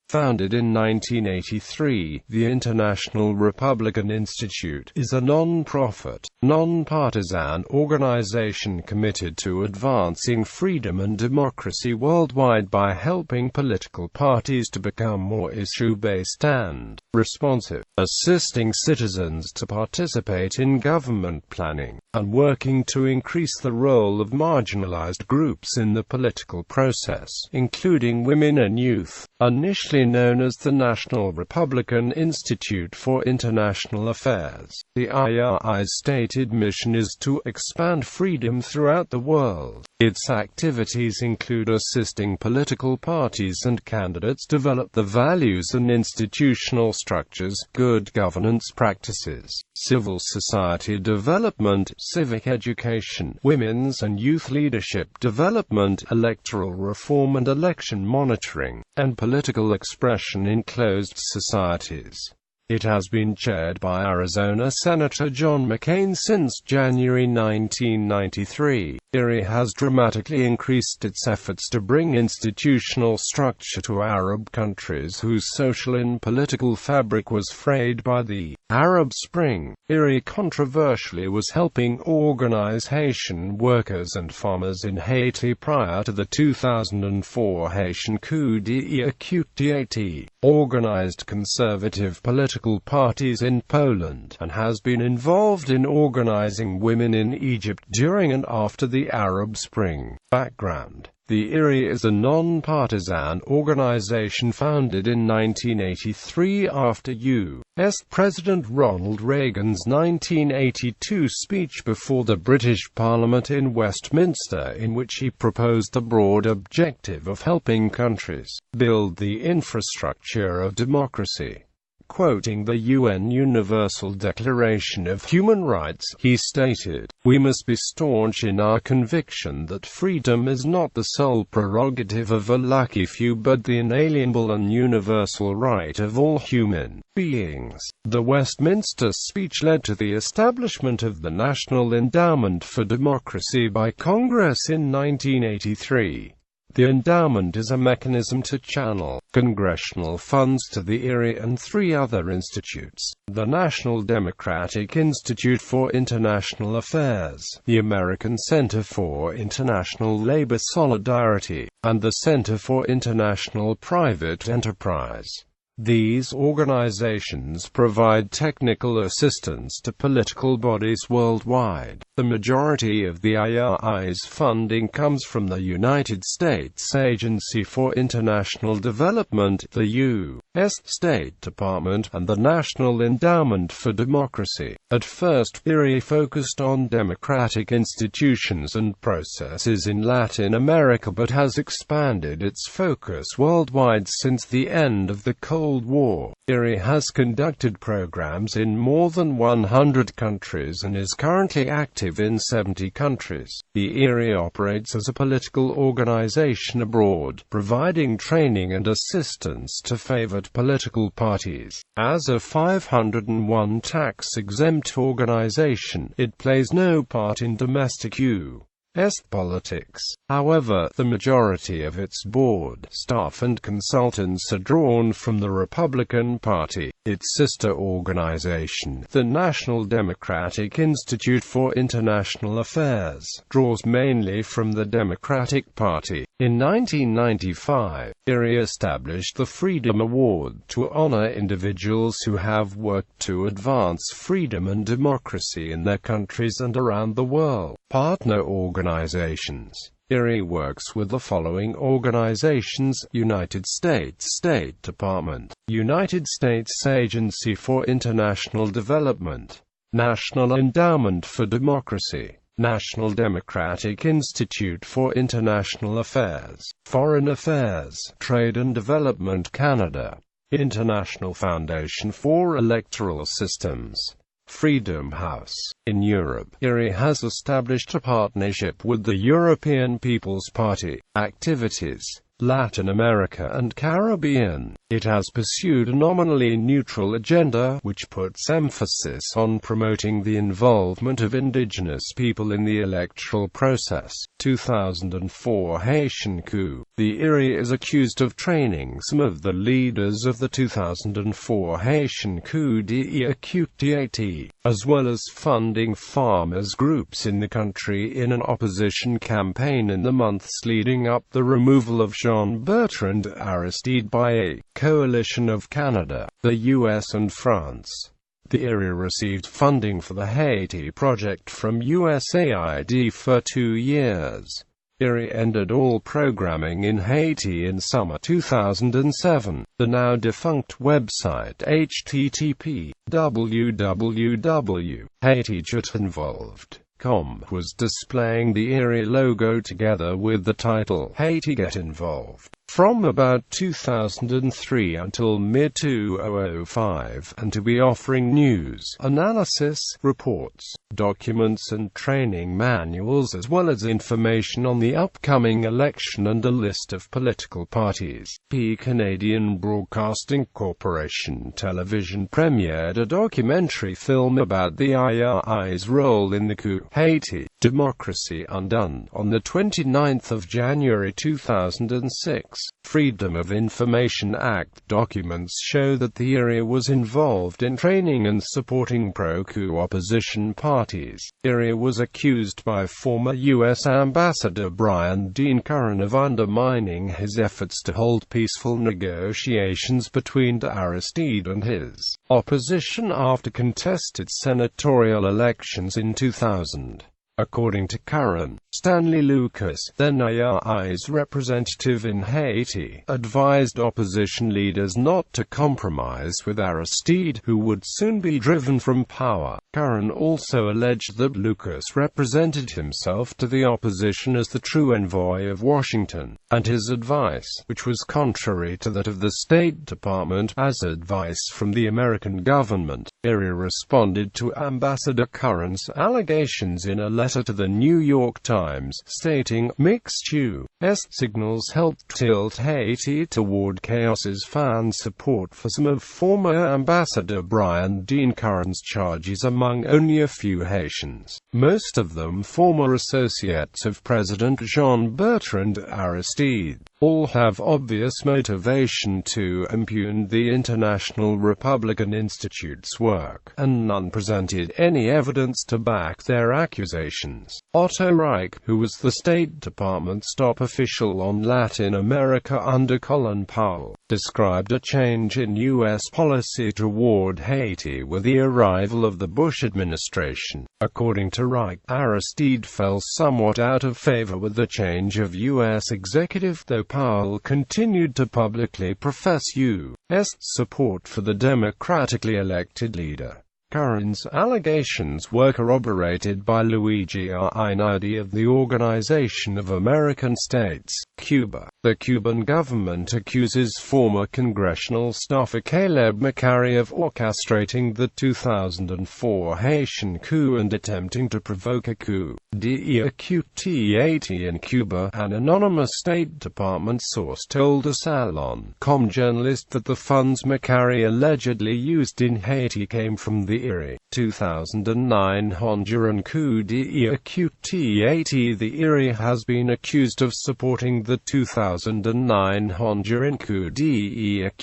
Founded in 1983, the International Republican Institute is a non-profit, non-partisan organization committed to advancing freedom and democracy worldwide by helping political parties to become more issue-based and responsive, assisting citizens to participate in government planning, and working to increase the role of marginalized groups in the political process, including women and youth. Initially known as the National Republican Institute for International Affairs, the IRI's stated mission is to expand freedom throughout the world. Its activities include assisting political parties and candidates develop the values and institutional structures, good governance practices, civil society development, civic education, women's and youth leadership development, electoral reform and election monitoring, and political expression in closed societies. It has been chaired by Arizona Senator John McCain since January 1993. IRI has dramatically increased its efforts to bring institutional structure to Arab countries whose social and political fabric was frayed by the Arab Spring. IRI controversially was helping organize Haitian workers and farmers in Haiti prior to the 2004 Haitian coup d'état, organized conservative political parties in Poland, and has been involved in organizing women in Egypt during and after the Arab Spring. Background: the IRI is a non-partisan organization founded in 1983 after U.S. President Ronald Reagan's 1982 speech before the British Parliament in Westminster, in which he proposed the broad objective of helping countries build the infrastructure of democracy. Quoting the UN Universal Declaration of Human Rights, he stated, "We must be staunch in our conviction that freedom is not the sole prerogative of a lucky few but the inalienable and universal right of all human beings." The Westminster speech led to the establishment of the National Endowment for Democracy by Congress in 1983. The endowment is a mechanism to channel congressional funds to the IRI and three other institutes: the National Democratic Institute for International Affairs, the American Center for International Labor Solidarity, and the Center for International Private Enterprise. These organizations provide technical assistance to political bodies worldwide. The majority of the IRI's funding comes from the United States Agency for International Development, the U.S. State Department, and the National Endowment for Democracy. At first, IRI focused on democratic institutions and processes in Latin America but has expanded its focus worldwide since the end of the Cold War. IRI has conducted programs in more than 100 countries and is currently active in 70 countries. The IRI operates as a political organization abroad, providing training and assistance to favored political parties. As a 501 tax-exempt organization, it plays no part in domestic U.S. politics. However, the majority of its board, staff and consultants are drawn from the Republican Party. Its sister organization, the National Democratic Institute for International Affairs, draws mainly from the Democratic Party. In 1995, IRI established the Freedom Award to honor individuals who have worked to advance freedom and democracy in their countries and around the world. Partner organizations: IRI works with the following organizations: United States State Department, United States Agency for International Development, National Endowment for Democracy, National Democratic Institute for International Affairs, Foreign Affairs, Trade and Development Canada, International Foundation for Electoral Systems, Freedom House. In Europe, IRI has established a partnership with the European People's Party. Activities: Latin America and Caribbean. It has pursued a nominally neutral agenda, which puts emphasis on promoting the involvement of indigenous people in the electoral process. 2004 Haitian coup. The IRI is accused of training some of the leaders of the 2004 Haitian coup d'It, as well as funding farmers' groups in the country in an opposition campaign in the months leading up the removal of Jean-Bertrand Aristide by a coalition of Canada, the US and France. The IRI received funding for the Haiti project from USAID for 2 years. IRI ended all programming in Haiti in summer 2007. The now defunct website http://www.haitigetinvolved.com was displaying the IRI logo together with the title Haiti Get Involved. From about 2003 until mid-2005, and to be offering news, analysis, reports, documents and training manuals as well as information on the upcoming election and a list of political parties. Canadian Broadcasting Corporation Television premiered a documentary film about the IRI's role in the coup, Haiti, Democracy Undone, on the 29th of January 2006. Freedom of Information Act documents show that the IRI was involved in training and supporting pro-coup opposition parties. IRI was accused by former U.S. Ambassador Brian Dean Curran of undermining his efforts to hold peaceful negotiations between Aristide and his opposition after contested senatorial elections in 2000. According to Curran, Stanley Lucas, then IRI's representative in Haiti, advised opposition leaders not to compromise with Aristide, who would soon be driven from power. Curran also alleged that Lucas represented himself to the opposition as the true envoy of Washington, and his advice, which was contrary to that of the State Department, as advice from the American government. IRI responded to Ambassador Curran's allegations in a letter to the New York Times, stating, "Mixed U.S. signals helped tilt Haiti toward chaos as fan support for some of former Ambassador Brian Dean Curran's charges among only a few Haitians, most of them former associates of President Jean-Bertrand Aristide. All have obvious motivation to impugn the International Republican Institute's work, and none presented any evidence to back their accusations." Otto Reich, who was the State Department's top official on Latin America under Colin Powell, described a change in U.S. policy toward Haiti with the arrival of the Bush administration. According to Reich, Aristide fell somewhat out of favor with the change of U.S. executive, though Powell continued to publicly profess U.S. support for the democratically elected leader. Curran's allegations were corroborated by Luigi Einaudi of the Organization of American States, Cuba. The Cuban government accuses former congressional staffer Caleb McCary of orchestrating the 2004 Haitian coup and attempting to provoke a coup d'It in Cuba. An anonymous State Department source told a Salon.com journalist that the funds McCary allegedly used in Haiti came from the IRI. 2009 Honduran coup d'It. The IRI has been accused of supporting the 2009 Honduran coup d'It.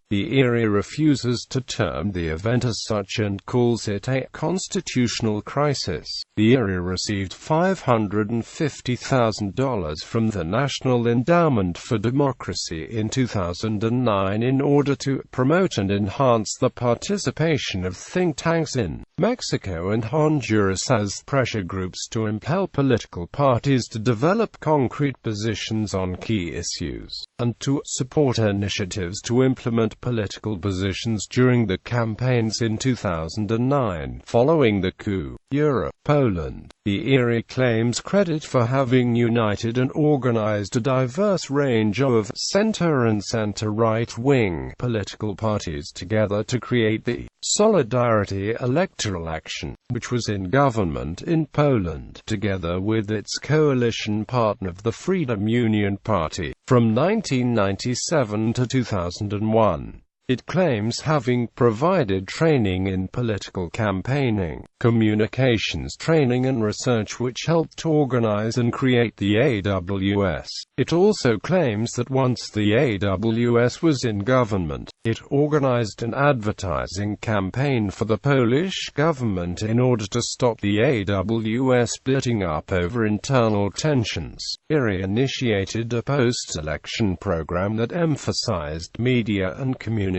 The IRI refuses to term the event as such and calls it a constitutional crisis. The IRI received $550,000 from the National Endowment for Democracy in 2009 in order to promote and enhance the participation of think tanks in Mexico and Honduras as pressure groups to impel political parties to develop concrete positions on key issues, and to support initiatives to implement political positions during the campaigns in 2009 following the coup. Europe, Poland. The IRI claims credit for having united and organized a diverse range of center and center-right-wing political parties together to create the Solidarity Electoral Action, which was in government in Poland, together with its coalition partner the Freedom Union Party. From 1997 to 2001. It claims having provided training in political campaigning, communications training and research which helped organize and create the AWS. It also claims that once the AWS was in government, it organized an advertising campaign for the Polish government in order to stop the AWS splitting up over internal tensions. IRI initiated a post-election program that emphasized media and communications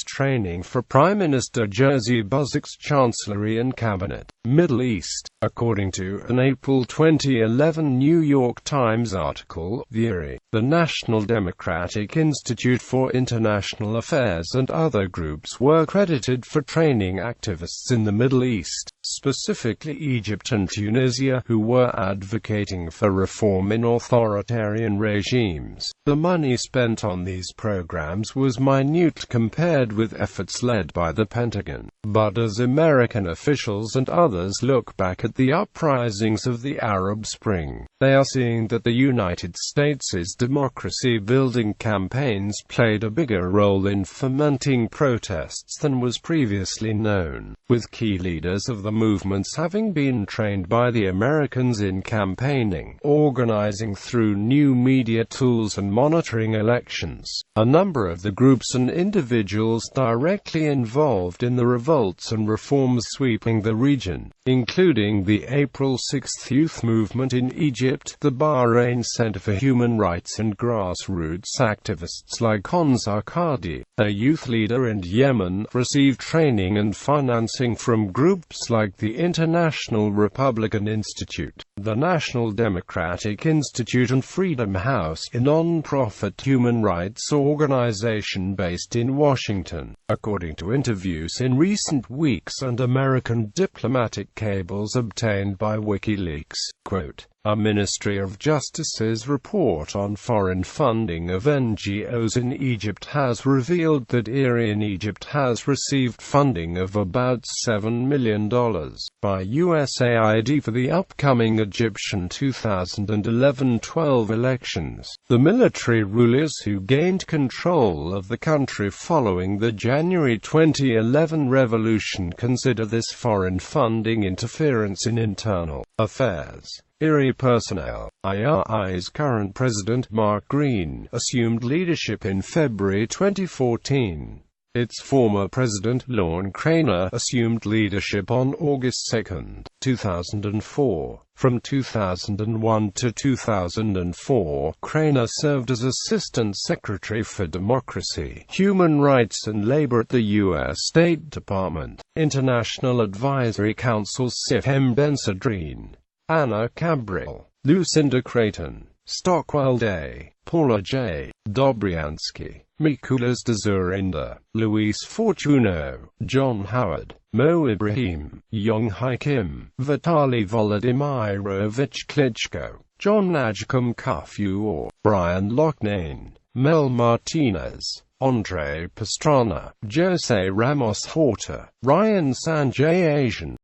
training for Prime Minister Jerzy Buzek's Chancellery and Cabinet. Middle East. According to an April 2011 New York Times article, the IRI, the National Democratic Institute for International Affairs and other groups were credited for training activists in the Middle East, specifically Egypt and Tunisia, who were advocating for reform in authoritarian regimes. The money spent on these programs was minute compared with efforts led by the Pentagon. But as American officials and others look back at the uprisings of the Arab Spring, they are seeing that the United States' democracy-building campaigns played a bigger role in fomenting protests than was previously known, with key leaders of the movements having been trained by the Americans in campaigning, organizing through new media tools and monitoring elections. A number of the groups and individuals directly involved in the revolts and reforms sweeping the region, including the April 6 youth movement in Egypt, the Bahrain Center for Human Rights, and grassroots activists like Hamza Qadi, a youth leader in Yemen, received training and financing from groups like the International Republican Institute, the National Democratic Institute, and Freedom House, a non-profit human rights organization based in Washington. According to interviews in recent weeks and American diplomatic cables obtained by WikiLeaks, quote, a Ministry of Justice's report on foreign funding of NGOs in Egypt has revealed that IRI in Egypt has received funding of about $7 million by USAID for the upcoming Egyptian 2011-12 elections. The military rulers who gained control of the country following the January 2011 revolution consider this foreign funding interference in internal affairs. IRI personnel. IRI's current president, Mark Green, assumed leadership in February 2014. Its former president, Lorne Craner, assumed leadership on August 2, 2004. From 2001 to 2004, Craner served as Assistant Secretary for Democracy, Human Rights and Labor at the U.S. State Department. International Advisory Council Sif M. Ben-Sedrine, Anna Cabral, Lucinda Creighton, Stockwell Day, Paula J. Dobriansky, Mikulas de Zurinder, Luis Fortuno, John Howard, Mo Ibrahim, Young Hai Kim, Vitaly Volodymyrovich Klitschko, John Najkum Kafur, Brian Loughnane, Mel Martinez, Andre Pastrana, Jose Ramos Horta, Ryan Sanjay Asian,